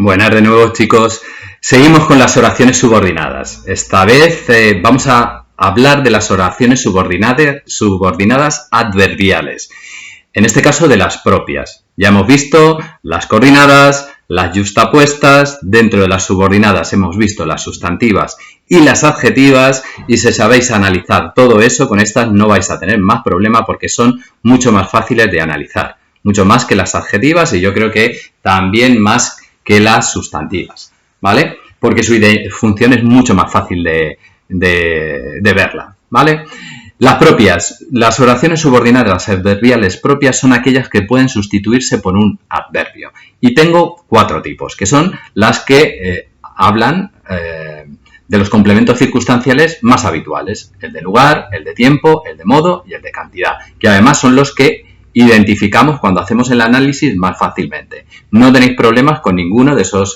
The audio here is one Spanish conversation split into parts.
Buenas de nuevo, chicos. Seguimos con las oraciones subordinadas. Esta vez vamos a hablar de las oraciones subordinadas adverbiales. En este caso de las propias. Ya hemos visto las coordinadas, las yuxtapuestas. Dentro de las subordinadas hemos visto las sustantivas y las adjetivas. Y si sabéis analizar todo eso, con estas no vais a tener más problema porque son mucho más fáciles de analizar. Mucho más que las adjetivas y yo creo que también más que las sustantivas, ¿vale? Porque su función es mucho más fácil de verla, ¿vale? Las propias, las oraciones subordinadas adverbiales propias son aquellas que pueden sustituirse por un adverbio. Y tengo 4 tipos, que son las que hablan de los complementos circunstanciales más habituales. El de lugar, el de tiempo, el de modo y el de cantidad, que además son los que identificamos cuando hacemos el análisis más fácilmente. No tenéis problemas con ninguno de esos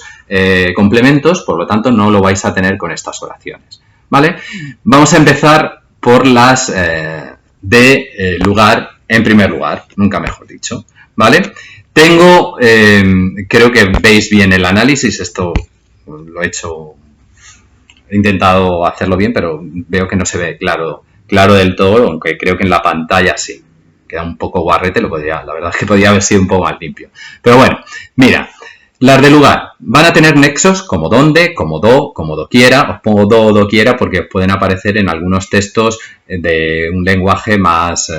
complementos, por lo tanto no lo vais a tener con estas oraciones, ¿vale? Vamos a empezar por las de lugar en primer lugar, nunca mejor dicho, ¿vale? Tengo, creo que veis bien el análisis, esto lo he hecho, he intentado hacerlo bien, pero veo que no se ve claro del todo, aunque creo que en la pantalla sí. Queda un poco guarrete, la verdad es que podría haber sido un poco más limpio. Pero bueno, mira, las de lugar van a tener nexos como donde, como doquiera. Os pongo doquiera porque pueden aparecer en algunos textos de un lenguaje más,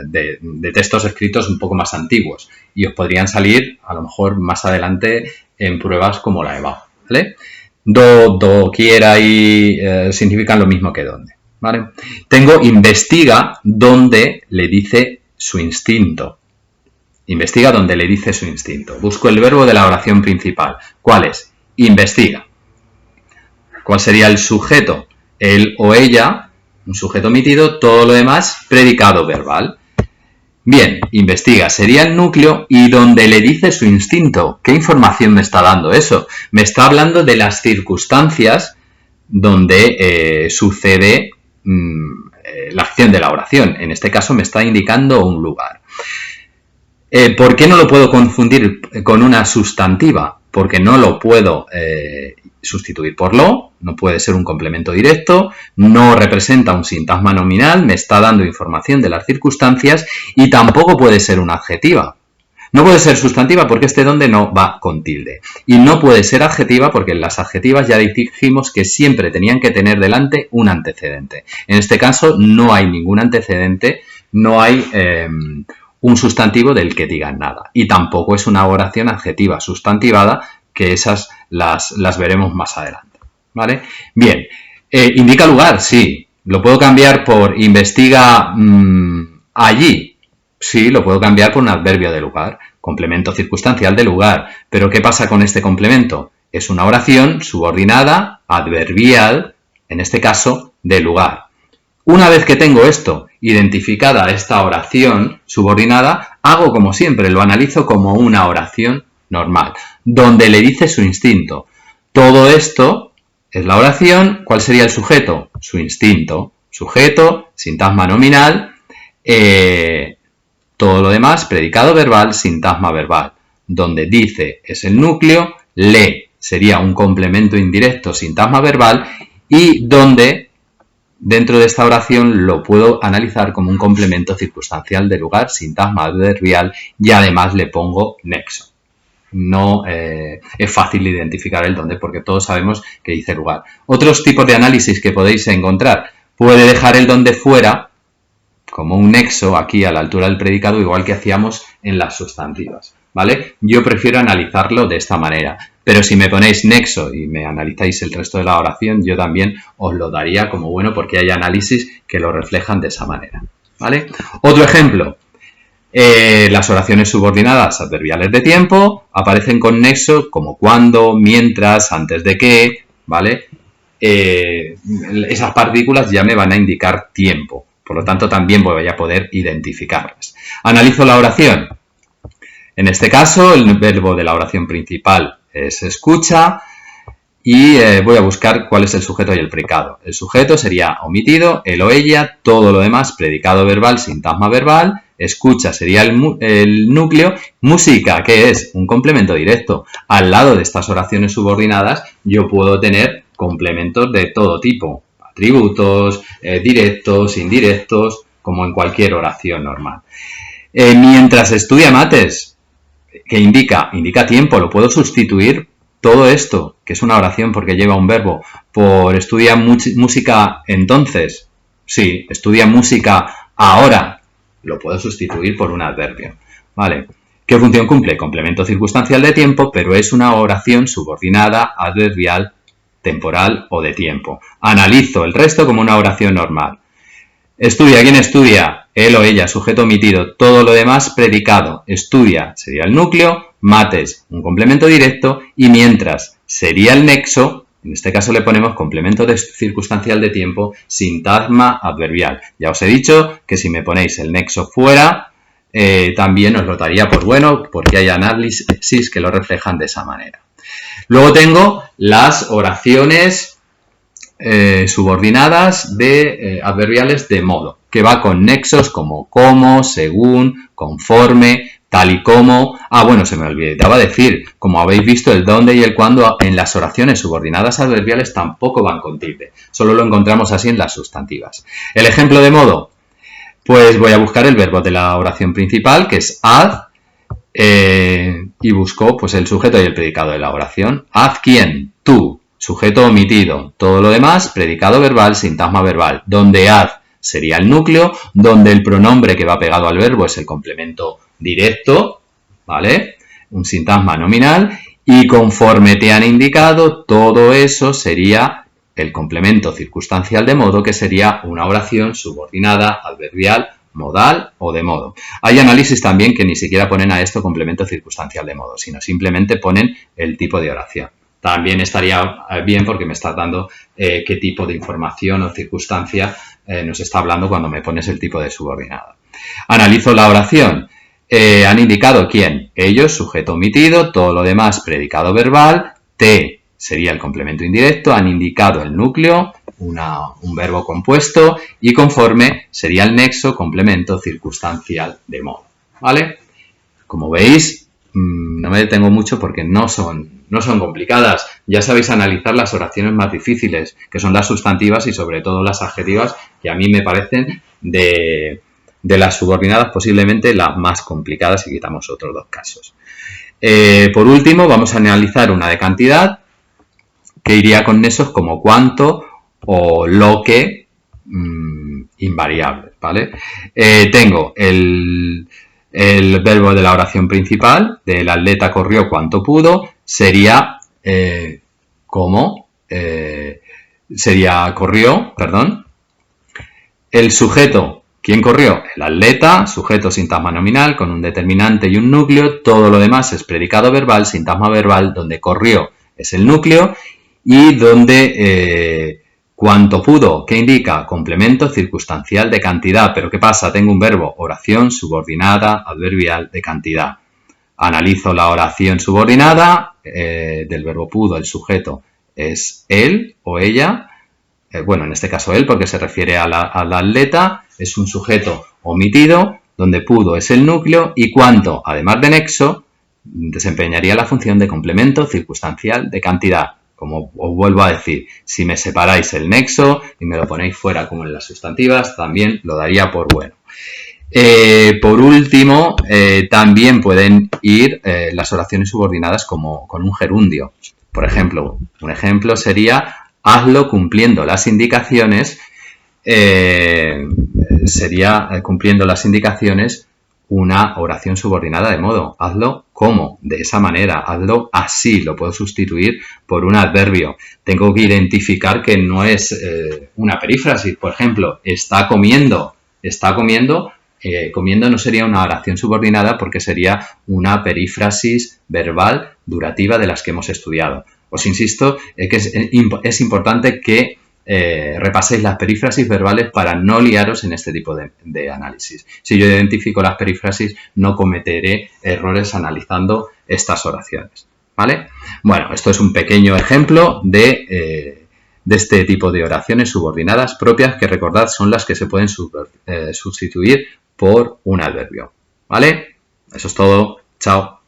de textos escritos un poco más antiguos. Y os podrían salir, a lo mejor, más adelante en pruebas como la EBAU, ¿vale? Doquiera y significan lo mismo que donde, ¿vale? Tengo investiga donde le dice su instinto. Investiga donde le dice su instinto. Busco el verbo de la oración principal. ¿Cuál es? Investiga. ¿Cuál sería el sujeto? Él o ella, un sujeto omitido, todo lo demás, predicado verbal. Bien, investiga sería el núcleo y donde le dice su instinto. ¿Qué información me está dando eso? Me está hablando de las circunstancias donde sucede la acción de la oración. En este caso me está indicando un lugar. ¿Por qué no lo puedo confundir con una sustantiva? Porque no lo puedo sustituir por lo, no puede ser un complemento directo, no representa un sintagma nominal, me está dando información de las circunstancias y tampoco puede ser una adjetiva. No puede ser sustantiva porque este donde no va con tilde. Y no puede ser adjetiva porque en las adjetivas ya dijimos que siempre tenían que tener delante un antecedente. En este caso no hay ningún antecedente, no hay un sustantivo del que digan nada. Y tampoco es una oración adjetiva sustantivada, que esas las veremos más adelante, ¿vale? Bien, indica lugar, sí. ¿Lo puedo cambiar por investiga allí? Sí, lo puedo cambiar por un adverbio de lugar, complemento circunstancial de lugar. Pero ¿qué pasa con este complemento? Es una oración subordinada, adverbial, en este caso, de lugar. Una vez que tengo esto, identificada esta oración subordinada, hago como siempre, lo analizo como una oración normal, donde le dice su instinto. Todo esto es la oración. ¿Cuál sería el sujeto? Su instinto. Sujeto, sintagma nominal, todo lo demás, predicado verbal, sintagma verbal. Donde dice es el núcleo, le sería un complemento indirecto, sintagma verbal, y donde dentro de esta oración lo puedo analizar como un complemento circunstancial de lugar, sintagma adverbial, y además le pongo nexo. No es fácil identificar el dónde porque todos sabemos que dice lugar. Otros tipos de análisis que podéis encontrar. Puede dejar el dónde fuera como un nexo aquí a la altura del predicado, igual que hacíamos en las sustantivas, ¿vale? Yo prefiero analizarlo de esta manera, pero si me ponéis nexo y me analizáis el resto de la oración, yo también os lo daría como bueno porque hay análisis que lo reflejan de esa manera, ¿vale? Otro ejemplo, las oraciones subordinadas adverbiales de tiempo aparecen con nexo como cuando, mientras, antes de que, ¿vale? Esas partículas ya me van a indicar tiempo. Por lo tanto, también voy a poder identificarlas. Analizo la oración. En este caso, el verbo de la oración principal es escucha y voy a buscar cuál es el sujeto y el predicado. El sujeto sería omitido, él o ella, todo lo demás, predicado verbal, sintagma verbal, escucha sería el núcleo, música, que es un complemento directo. Al lado de estas oraciones subordinadas yo puedo tener complementos de todo tipo, atributos, directos, indirectos, como en cualquier oración normal. Mientras estudia mates, que indica tiempo, lo puedo sustituir todo esto, que es una oración porque lleva un verbo, por estudia música entonces. Sí, estudia música ahora, lo puedo sustituir por un adverbio. ¿Vale? ¿Qué función cumple? Complemento circunstancial de tiempo, pero es una oración subordinada, adverbial, temporal o de tiempo. Analizo el resto como una oración normal. Estudia, ¿quién estudia? Él o ella, sujeto omitido. Todo lo demás, predicado. Estudia sería el núcleo, mates, un complemento directo, y mientras sería el nexo, en este caso le ponemos complemento circunstancial de tiempo, sintagma adverbial. Ya os he dicho que si me ponéis el nexo fuera, también os lo daría por bueno, porque hay análisis que lo reflejan de esa manera. Luego tengo las oraciones subordinadas de adverbiales de modo, que va con nexos como, según, conforme, tal y como. Bueno, se me olvidaba decir, como habéis visto, el dónde y el cuándo en las oraciones subordinadas adverbiales tampoco van con tilde, solo lo encontramos así en las sustantivas. El ejemplo de modo, pues voy a buscar el verbo de la oración principal, que es haz, y busco pues el sujeto y el predicado de la oración. Haz quién, tú, sujeto omitido, todo lo demás, predicado verbal, sintagma verbal, donde haz sería el núcleo, donde el pronombre que va pegado al verbo es el complemento directo, ¿vale? Un sintagma nominal, y conforme te han indicado, todo eso sería el complemento circunstancial de modo, que sería una oración subordinada, adverbial, modal o de modo. Hay análisis también que ni siquiera ponen a esto complemento circunstancial de modo, sino simplemente ponen el tipo de oración. También estaría bien porque me estás dando qué tipo de información o circunstancia nos está hablando cuando me pones el tipo de subordinado. Analizo la oración. Han indicado quién, ellos, sujeto omitido, todo lo demás predicado verbal, te sería el complemento indirecto, han indicado el núcleo, un verbo compuesto, y conforme sería el nexo, complemento circunstancial de modo. ¿Vale? Como veis, no me detengo mucho porque no son complicadas. Ya sabéis analizar las oraciones más difíciles, que son las sustantivas y sobre todo las adjetivas, que a mí me parecen de las subordinadas posiblemente las más complicadas, si quitamos otros dos casos. Por último, vamos a analizar una de cantidad que iría con nexos como cuánto o lo que, invariable, ¿vale? Tengo el verbo de la oración principal, del atleta corrió cuanto pudo, sería corrió, perdón. El sujeto, ¿quién corrió? El atleta, sujeto sintagma nominal con un determinante y un núcleo, todo lo demás es predicado verbal, sintagma verbal, donde corrió es el núcleo y donde cuanto pudo, ¿qué indica? Complemento circunstancial de cantidad. ¿Pero qué pasa? Tengo un verbo, oración subordinada adverbial de cantidad. Analizo la oración subordinada, del verbo pudo, el sujeto es él o ella, bueno, en este caso él porque se refiere al atleta, es un sujeto omitido, donde pudo es el núcleo y cuanto, además de nexo, desempeñaría la función de complemento circunstancial de cantidad. Como os vuelvo a decir, si me separáis el nexo y me lo ponéis fuera como en las sustantivas, también lo daría por bueno. Por último, también pueden ir las oraciones subordinadas como con un gerundio. Por ejemplo, un ejemplo sería hazlo cumpliendo las indicaciones, sería cumpliendo las indicaciones una oración subordinada de modo. Hazlo como, de esa manera, hazlo así, lo puedo sustituir por un adverbio. Tengo que identificar que no es una perífrasis. Por ejemplo, está comiendo, comiendo no sería una oración subordinada porque sería una perífrasis verbal durativa de las que hemos estudiado. Os insisto que es importante que repaséis las perífrasis verbales para no liaros en este tipo de análisis. Si yo identifico las perífrasis, no cometeré errores analizando estas oraciones. ¿Vale? Bueno, esto es un pequeño ejemplo de este tipo de oraciones subordinadas propias que, recordad, son las que se pueden sustituir por un adverbio. ¿Vale? Eso es todo. Chao.